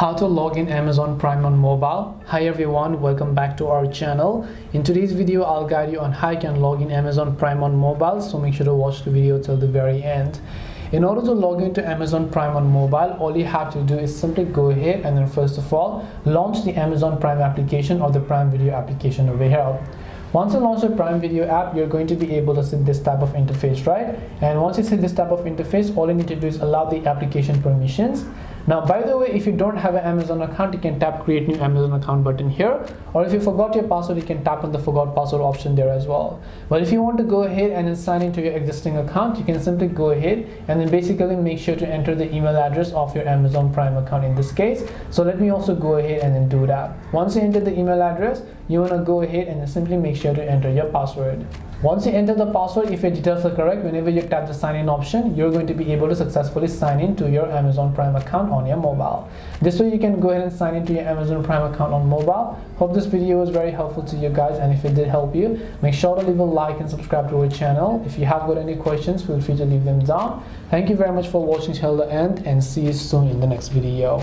How to log in Amazon Prime on mobile. Hi everyone, welcome back to our channel. In today's video I'll guide you on how you can log in Amazon Prime on mobile, so make sure to watch the video till the very end. In order to log into Amazon Prime on mobile, all you have to do is simply go ahead and then first of all launch the Amazon Prime application or the Prime Video application over here. Once you launch the Prime Video app, you're going to be able to see this type of interface, right? And once you see this type of interface, all you need to do is allow the application permissions. Now, by the way, if you don't have an Amazon account, you can tap create new Amazon account button here, or if you forgot your password, you can tap on the forgot password option there as well. But if you want to go ahead and then sign into your existing account, you can simply go ahead and then basically make sure to enter the email address of your Amazon Prime account in this case. So let me also go ahead and then do that. Once you enter the email address, you want to go ahead and then simply make sure to enter your password. Once you enter the password, if your details are correct, whenever you tap the sign in option, you're going to be able to successfully sign in to your Amazon Prime account on your mobile. This way you can go ahead and sign into your Amazon Prime account on mobile. Hope this video was very helpful to you guys, and if it did help you, make sure to leave a like and subscribe to our channel. If you have got any questions, feel free to leave them down. Thank you very much for watching till the end, and see you soon in the next video.